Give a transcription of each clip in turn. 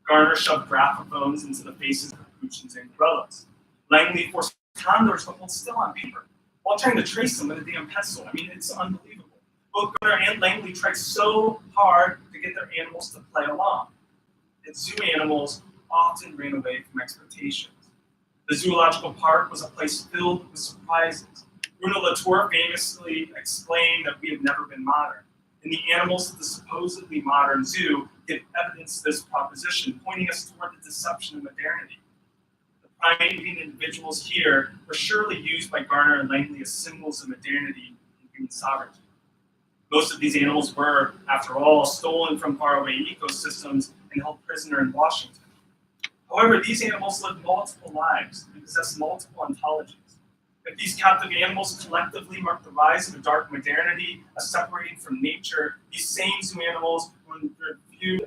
Garner shoved graphophones into the faces of capuchins and gorillas. Langley forced condors to hold still on paper while trying to trace them with a damn pencil. I mean, it's unbelievable. Both Garner and Langley tried so hard to get their animals to play along. And zoo animals often ran away from expectations. The zoological park was a place filled with surprises. Bruno Latour famously explained that we have never been modern, and the animals of the supposedly modern zoo give evidence to this proposition, pointing us toward the deception of modernity. The primate-eating individuals here were surely used by Garner and Langley as symbols of modernity and human sovereignty. Most of these animals were, after all, stolen from faraway ecosystems and held prisoner in Washington. However, these animals lived multiple lives and possessed multiple ontologies. If these captive animals collectively mark the rise of a dark modernity, a separating from nature, these same zoo animals, when they're viewed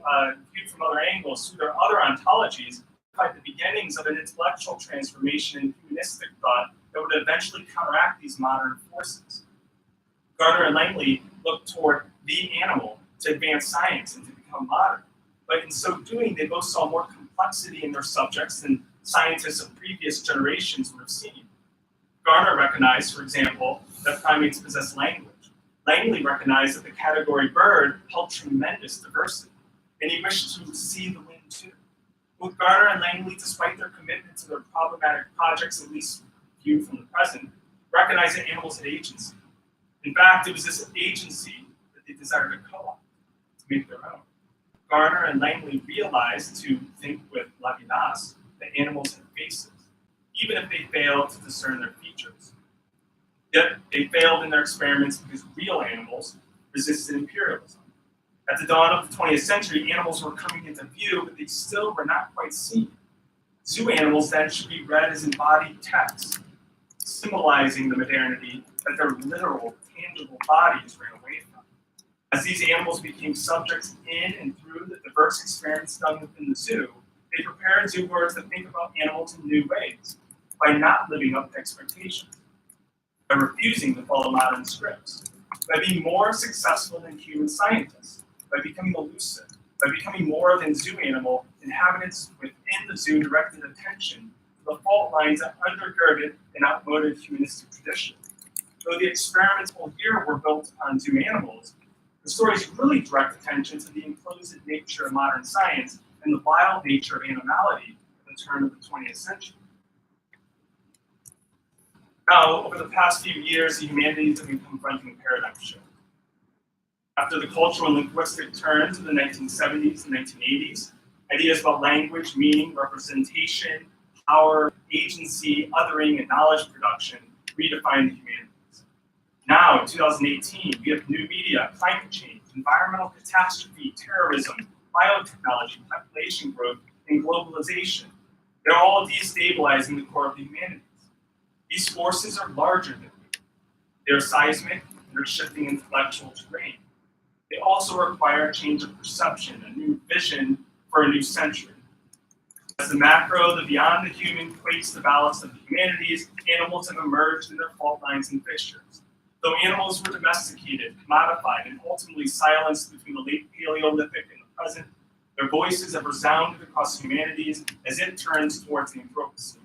from other angles through their other ontologies, provide the beginnings of an intellectual transformation in humanistic thought that would eventually counteract these modern forces. Garner and Langley looked toward the animal to advance science and to become modern. But in so doing, they both saw more complexity in their subjects than scientists of previous generations would have seen. Garner recognized, for example, that primates possess language. Langley recognized that the category bird held tremendous diversity, and he wished to see the wind too. Both Garner and Langley, despite their commitment to their problematic projects, at least viewed from the present, recognized that animals had agency. In fact, it was this agency that they desired to co-opt, to make their own. Garner and Langley realized, to think with Levinas, that animals had faces, even if they failed to discern their features. Yet they failed in their experiments because real animals resisted imperialism. At the dawn of the 20th century, animals were coming into view, but they still were not quite seen. Zoo animals then should be read as embodied texts, symbolizing the modernity that their literal, tangible bodies ran away from. As these animals became subjects in and through the diverse experiments done within the zoo, they prepared zoogoers to think about animals in new ways, by not living up to expectations, by refusing to follow modern scripts, by being more successful than human scientists, by becoming elusive, by becoming more than zoo animal, inhabitants within the zoo directed attention to the fault lines that undergirded an outmoded humanistic tradition. Though the experimental here were built on zoo animals, the stories really direct attention to the enclosed nature of modern science and the vile nature of animality at the turn of the 20th century. Now, over the past few years, the humanities have been confronting a paradigm shift. After the cultural and linguistic turn to the 1970s and 1980s, ideas about language, meaning, representation, power, agency, othering, and knowledge production redefined the humanities. Now, in 2018, we have new media, climate change, environmental catastrophe, terrorism, biotechnology, population growth, and globalization. They're all destabilizing the core of the humanities. These forces are larger than we. They're seismic, and they're shifting intellectual terrain. They also require a change of perception, a new vision for a new century. As the macro, the beyond the human quakes the balance of the humanities, animals have emerged in their fault lines and fissures. Though animals were domesticated, commodified, and ultimately silenced between the late Paleolithic and the present, their voices have resounded across humanities as it turns towards the Anthropocene.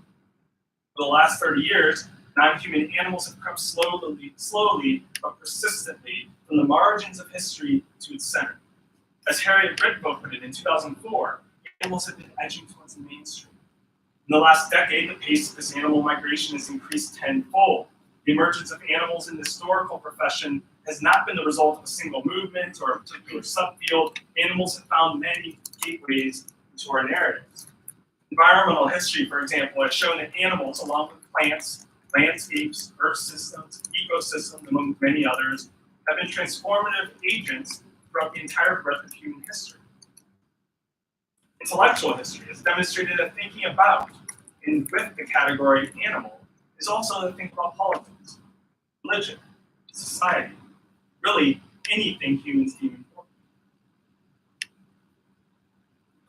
For the last 30 years, non-human animals have crept slowly but persistently from the margins of history to its center. As Harriet Britbo put it in 2004, animals have been edging towards the mainstream. In the last decade, the pace of this animal migration has increased tenfold. The emergence of animals in the historical profession has not been the result of a single movement or a particular subfield. Animals have found many gateways into our narratives. Environmental history, for example, has shown that animals, along with plants, landscapes, earth systems, ecosystems, among many others, have been transformative agents throughout the entire breadth of human history. Intellectual history has demonstrated that thinking about and with the category animal is also to think about politics, religion, society, really anything humans deem important.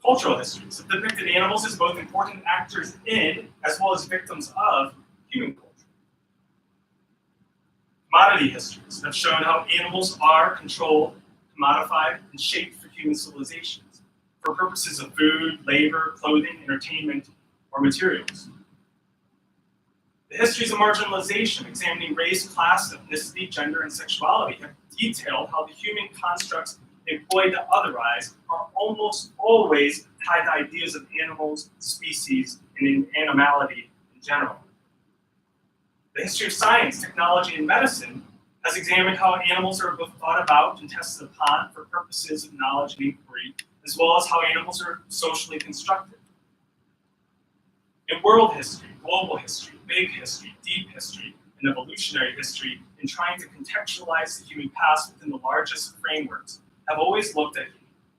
Cultural histories have depicted animals as both important actors in, as well as victims of, human culture. Commodity histories have shown how animals are controlled, commodified, and shaped for human civilizations. for purposes of food, labor, clothing, entertainment, or materials. The histories of marginalization, examining race, class, ethnicity, gender, and sexuality, have detailed how the human constructs employed to otherize are almost always tied to ideas of animals, species, and in animality in general. The history of science, technology, and medicine has examined how animals are both thought about and tested upon for purposes of knowledge and inquiry, as well as how animals are socially constructed. In world history, global history, big history, deep history, and evolutionary history, in trying to contextualize the human past within the largest frameworks, have always looked at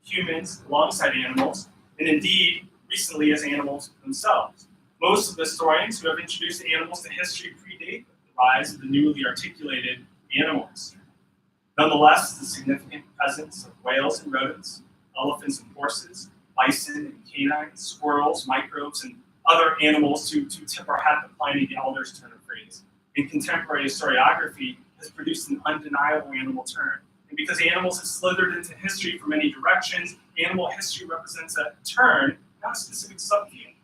humans alongside animals, and indeed, recently as animals themselves. Most of the historians who have introduced animals to history predate the rise of the newly articulated animal history. Nonetheless, the significant presence of whales and rodents, elephants and horses, bison and canines, squirrels, microbes, and other animals to tip our hat to Pliny the Elder's turn of phrase in contemporary historiography has produced an undeniable animal turn. And because animals have slithered into history from many directions, animal history represents a turn, not a specific subfield.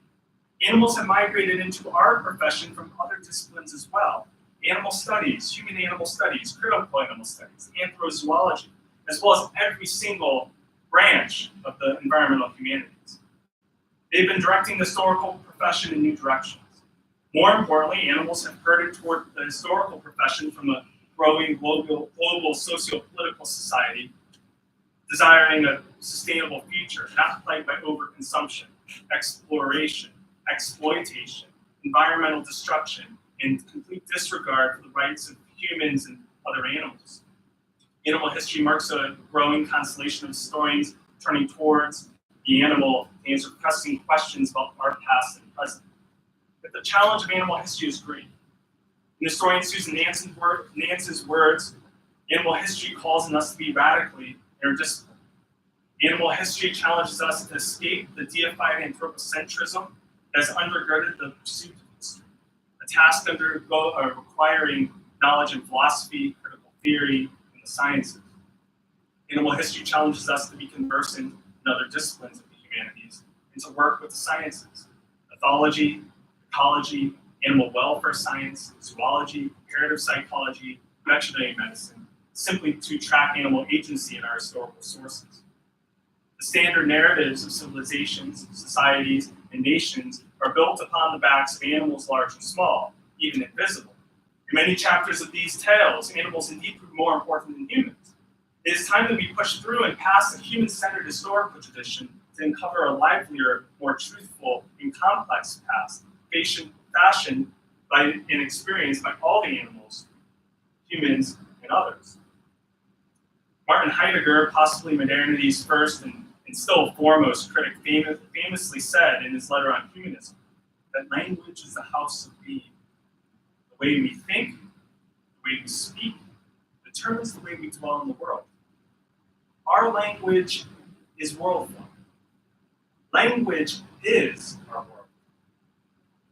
Animals have migrated into our profession from other disciplines as well. Animal studies, human animal studies, critical animal studies, anthrozoology, as well as every single branch of the environmental humanities. They've been directing the historical profession in new directions. More importantly, animals have herded toward the historical profession from a growing global socio-political society, desiring a sustainable future, not plagued by overconsumption, exploration, exploitation, environmental destruction, and complete disregard for the rights of humans and other animals. Animal history marks a growing constellation of historians turning towards the animal to answer pressing questions about our past and present. But the challenge of animal history is great. In historian Susan Nance's words, animal history calls on us to be radically interdisciplinary. Animal history challenges us to escape the deified anthropocentrism that has undergirded the pursuit of history, a task requiring knowledge in philosophy, critical theory, and the sciences. Animal history challenges us to be conversant in other disciplines of the humanities and to work with the sciences, ethology, ecology, animal welfare science, zoology, comparative psychology, veterinary medicine, simply to track animal agency in our historical sources. The standard narratives of civilizations, societies, and nations are built upon the backs of animals large and small, even invisible. In many chapters of these tales, animals indeed prove more important than humans. It is time that we push through and past the human-centered historical tradition to uncover a livelier, more truthful, and complex past, fashioned by and experienced by all the animals, humans, and others. Martin Heidegger, possibly modernity's first and still foremost critic, famously said in his letter on humanism that language is the house of being. The way we think, the way we speak, determines the way we dwell in the world. Our language is worldview. Language is our world.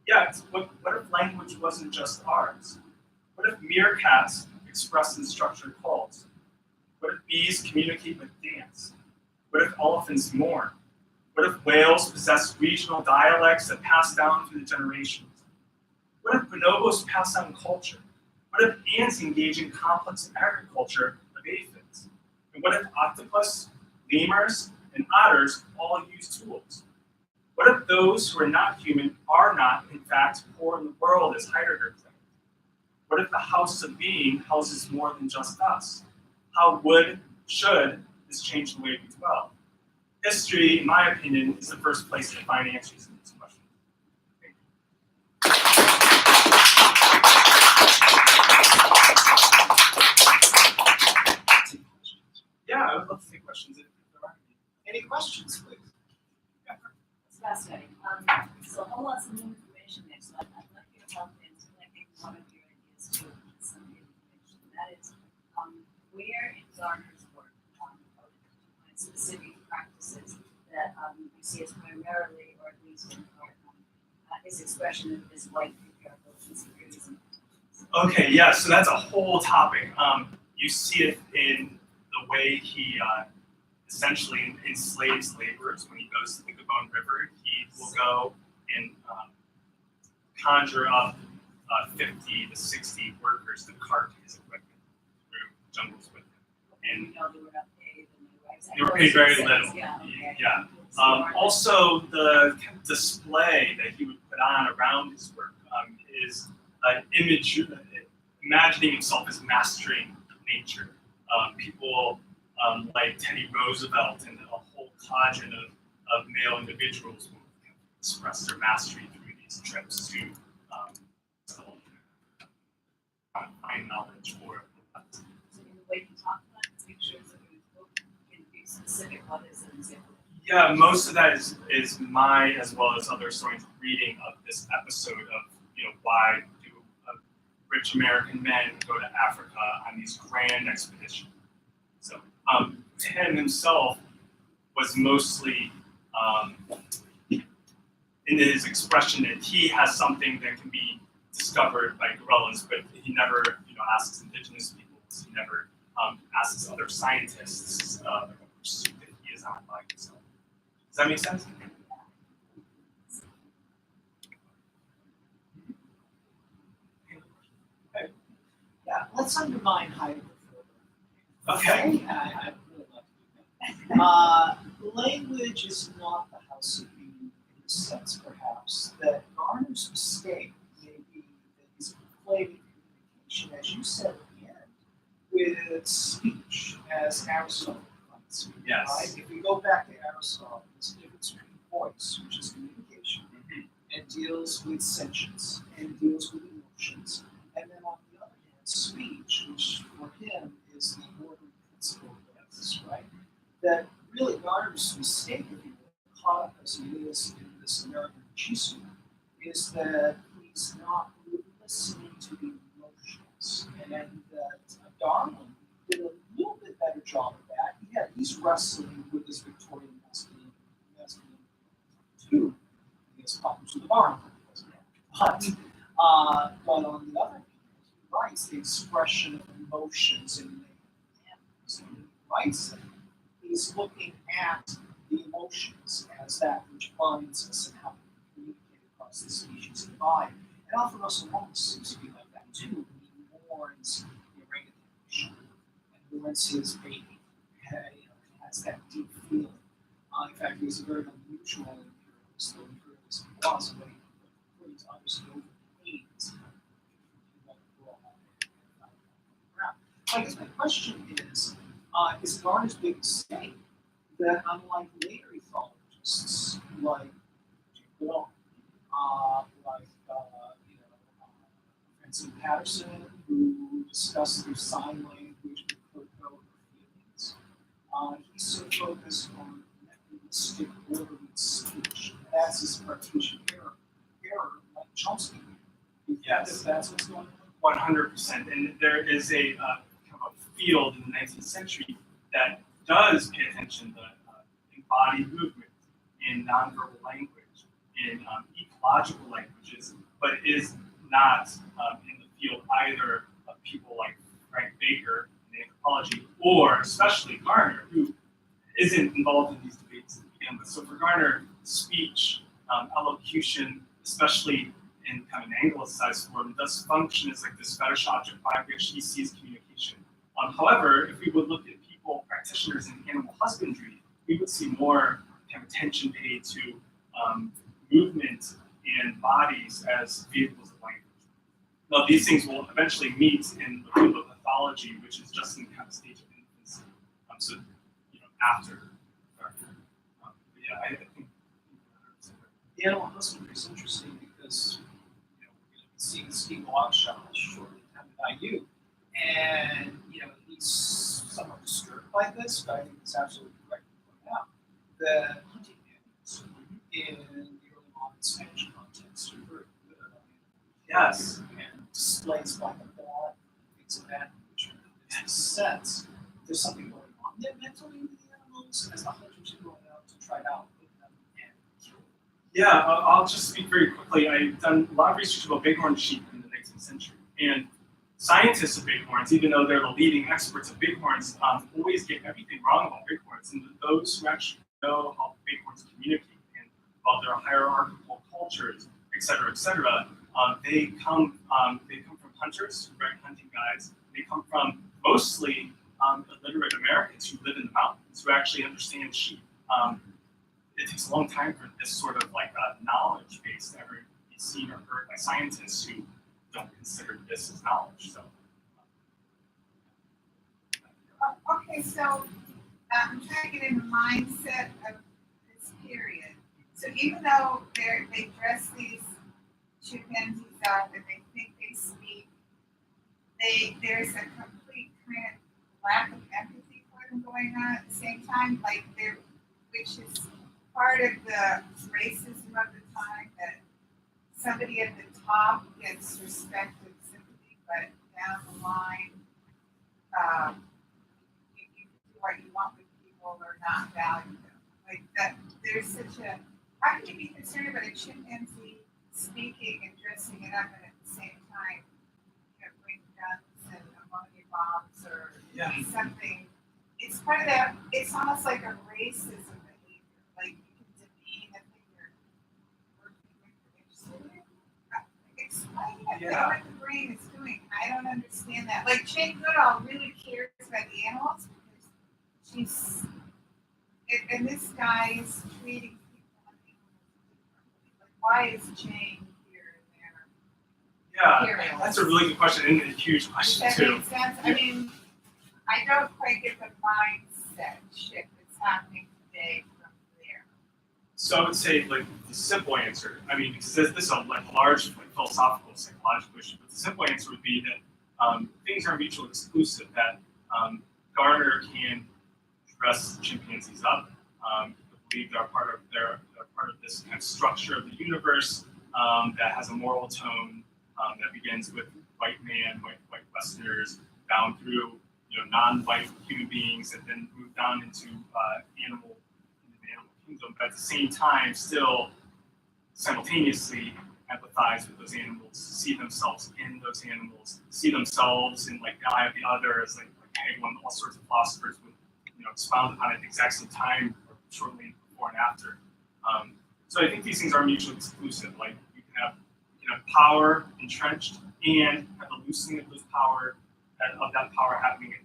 Yet, what if language wasn't just ours? What if meerkats express in structured calls? What if bees communicate with dance? What if elephants mourn? What if whales possess regional dialects that pass down through the generations? What if bonobos pass on culture? What if ants engage in complex agriculture of aphids? And what if octopus, lemurs, and otters all use tools? What if those who are not human are not, in fact, poor in the world, as Heidegger claimed? What if the house of being houses more than just us? How should this change the way we dwell? History, in my opinion, is the first place to find answers to these questions. Thank you. Yeah, I would love to take questions if there are any. Any questions, please? Yeah. It's fascinating. So a whole lot of new information there. So I'd like you to help in selecting one of your ideas to some new information. That is, where in Gardner's work, specific practices that you see as primarily, or at least in part, his expression of his white patriarchal insecurities and intentions. Okay, yeah, so that's a whole topic. You see it in the way he essentially enslaves laborers. When he goes to the Gabon River, he will go and conjure up 50 to 60 workers to cart his equipment through jungles with him. And You know, they were not paid, and they were paid very little. Yeah, okay. Yeah. Also, the kind of display that he would put on around his work is an image, imagining himself as mastering nature. People like Teddy Roosevelt and a whole cadre of male individuals will express their mastery through these trips to find knowledge for. So in the way you talk about the pictures of his book, can you be specific? What is an example? Yeah, most of that is my, as well as other historians, reading of this episode of, why do rich American men go to Africa on these grand expeditions. So him himself was mostly in his expression that he has something that can be discovered by gorillas, but he never asks indigenous peoples, he never asks other scientists a pursuit that he is on by himself. Does that make sense? Yeah, let's undermine Heidegger further. Okay. I really like to do that. Language is not the house of beauty in the sense, perhaps, that Garner's mistake may be that he's conflating communication, as you said at the end, with speech, as Aristotle defines speech. Yes. Right? If we go back to Aristotle, there's a difference between voice, which is communication, and deals with sentience, and deals with emotions, and then on the other hand, speech, which for him is the ordering principle of this, right? That really Garner's mistake, if you will, caught up as he is in this American Chisu, is that he's not listening to the emotions, and that Darwin did a little bit better job of that. Yeah, he's wrestling with his Victorian masculinity too. He has problems with the barn, but on the other hand, he writes the expression of emotions in the so he writes them. He's looking at the emotions as that which binds us and how we communicate across the species divide. And Alfred Russel Wallace seems to be like that too. He mourns the orangutan and mourns his baby. Has that deep feeling. In fact, he was a very unusual imperialist, though imperialist he was, but according to others, he overpaid his I guess my question is Garner's big mistake that unlike later ethologists like Jim Goodall, Francine Patterson, who discussed through sign language with Coco feelings, he's so focused on mechanistic order of speech. That's his Cartesian error like Chomsky. Yes. That's what's going one on. 100%. And there is a kind of a field in the 19th century that does pay attention to embodied movement in nonverbal language, in ecological languages, but is not in the field either of people like Frank Baker in anthropology, or especially Garner, who isn't involved in these debates to begin with. So for Garner, speech, elocution, especially in kind of an anglicized form, does function as like this fetish object by which he sees communication. However, if we would look at people, practitioners in animal husbandry, we would see more kind of attention paid to movement and bodies as vehicles of language. Now, these things will eventually meet in the field of pathology, which is just in kind of stage of infancy. So, after. I think. The animal husbandry is interesting because we're going to be seeing Steve Logshaw shortly coming by you, and he's somewhat disturbed by this, but I think it's absolutely correct to point out that hunting animals in the early modern Spanish context are very good at Yes. and displays like a blood, things of that nature. In a sense, there's something going on there mentally with the animals as the hunters are going out to try to outwit them and kill them. Yeah, I'll just speak very quickly. I've done a lot of research about bighorn sheep in the 19th century, and scientists of bighorns, even though they're the leading experts of bighorns, always get everything wrong about bighorns. And those who actually know how bighorns communicate and about their hierarchical cultures, et cetera, they come from hunters, right, hunting guides. They come from mostly illiterate Americans who live in the mountains, who actually understand sheep. It takes a long time for this sort of like knowledge base to ever be seen or heard by scientists who don't consider this as knowledge. So. Okay, so I'm trying to get in the mindset of this period. So even though they dress these chimpanzees up and they think they speak, there's a complete kind of lack of empathy for them going on at the same time, like which is part of the racism of the time, that somebody at the top gets respect and sympathy, but down the line, you can do what you want with people or not value them. Like that, there's such a, how can you be concerned about a chimpanzee speaking and dressing it up and at the same time, bring guns and ammonia bombs or something? It's part of that, it's almost like a racism behavior. Like you can demean a thing you're working with or interested in. Explain what the brain is doing. I don't understand that. Like Jane Goodall really cares about the animals because she's, and this guy is treating people differently. Like why is Jane here and there? Yeah, that's a really good question and a huge question Does that too. make sense? I mean, I don't quite get the mindset shift that's happening today from there. So I would say like the simple answer. I mean, because this is a large philosophical, psychological issue. But the simple answer would be that things are mutually exclusive. That Garner can dress chimpanzees up. Believe they're part of this kind of structure of the universe that has a moral tone that begins with white man, white Westerners, down through non-white human beings, and then move down into the animal kingdom. But at the same time, still simultaneously empathize with those animals, see themselves in those animals, see themselves in like the eye of the other, as like Hegel, all sorts of philosophers would expound upon at the exact same time or shortly before and after. So I think these things are mutually exclusive. Like you can have power entrenched and have the loosening of those power of that power happening at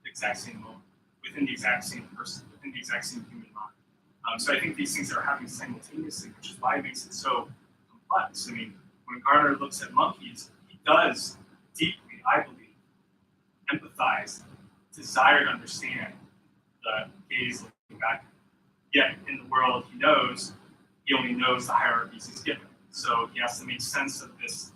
the exact same moment, within the exact same person, within the exact same human mind. So I think these things are happening simultaneously, which is why it makes it so complex. I mean, when Garner looks at monkeys, he does deeply, I believe, empathize, desire to understand the gaze looking back. Yet in the world he knows, he only knows the hierarchies he's given. So he has to make sense of this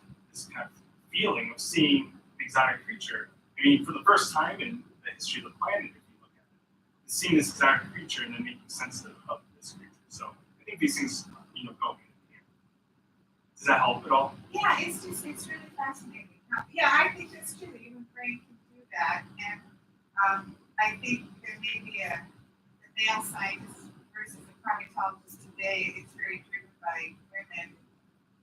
kind of feeling of seeing an exotic creature. I mean, for the first time in the history of the planet, if you look at it, seeing this exotic creature and then making sense of this creature. So I think these things, go hand in hand. Does that help at all? Yeah, it's really fascinating. Yeah, I think that's true. The human brain can do that, and I think there may be the male scientist versus the primatologist today. It's very driven by women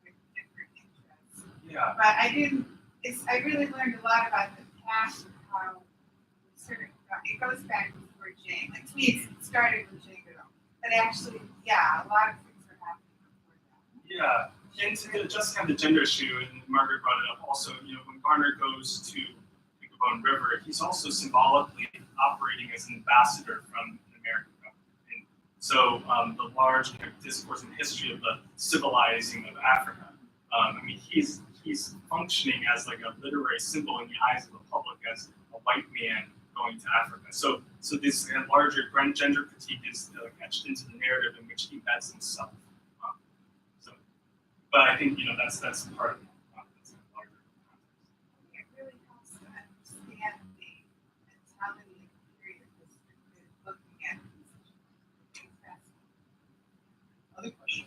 with different interests. Yeah. But I really learned a lot about the past, how sort of it goes back before Jane. Like to me, it started with Jane Goodall. But actually, yeah, a lot of things are happening before that. Yeah. And to just kind of the gender issue, and Margaret brought it up also, when Garner goes to Bone River, he's also symbolically operating as an ambassador from an American government. And so the large kind of discourse and history of the civilizing of Africa, I mean, he's functioning as like a literary symbol in the eyes of the public as a white man going to Africa. So this larger gender critique is etched into the narrative in which he embeds himself. But I think that's part of it. That's a larger context. It really helps to understand the mentality and period of this looking at these Other question?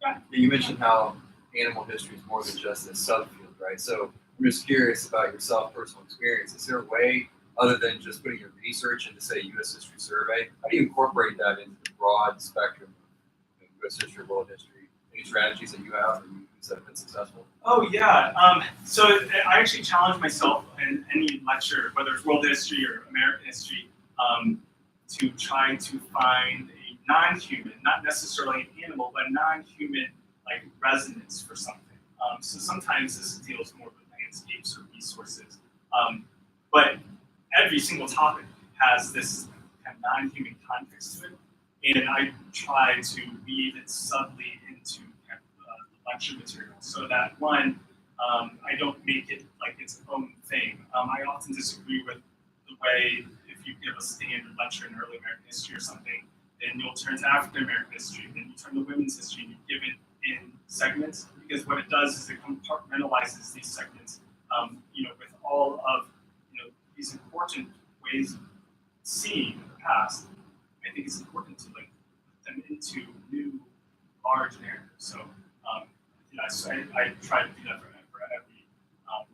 Yeah, you mentioned how animal history is more than just a subfield, right? So I'm just curious about yourself, personal experience. Is there a way, other than just putting your research into, say, U.S. History Survey, how do you incorporate that into the broad spectrum of U.S. history, world history, Any strategies that you have or you use that have been successful? Oh yeah. So I actually challenge myself in any lecture, whether it's world history or American history, to try to find a non-human, not necessarily an animal, but a non-human like resonance for something. So sometimes this deals more with landscapes or resources, but every single topic has this kind of non-human context to it, and I try to weave it subtly into kind of, the lecture material, so that one, I don't make it like its own thing. I often disagree with the way if you give a standard lecture in early American history or something, then you'll turn to African American history, then you turn to women's history, and you give it in segments, because what it does is it compartmentalizes these segments, with all of these important ways of seeing the past. I think it's important to like put them into new, large narratives. So, so I try to do that for every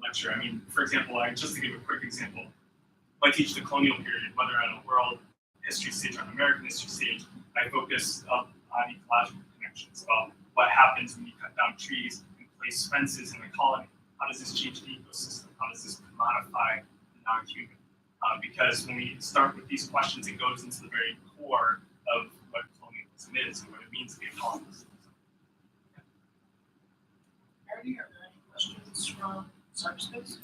lecture. I mean, for example, just to give a quick example, I teach the colonial period, whether on a world history stage or an American history stage. I focus on ecological connections about what happens when you cut down trees and place fences in the colony. How does this change the ecosystem? How does this commodify the non-human? Because when we start with these questions, it goes into the very core of what colonialism is and what it means to be a colonist. Mary, are there any questions from cyberspace?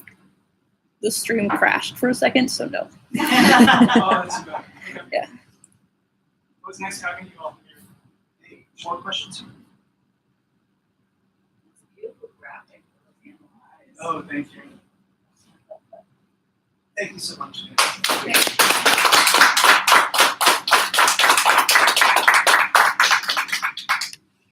The stream crashed for a second, so no. Oh, that's about it. Yeah. It was nice having you all here. Any more questions? It's a beautiful graphic to analyze. Oh, thank you. Thank you so much. Thank you.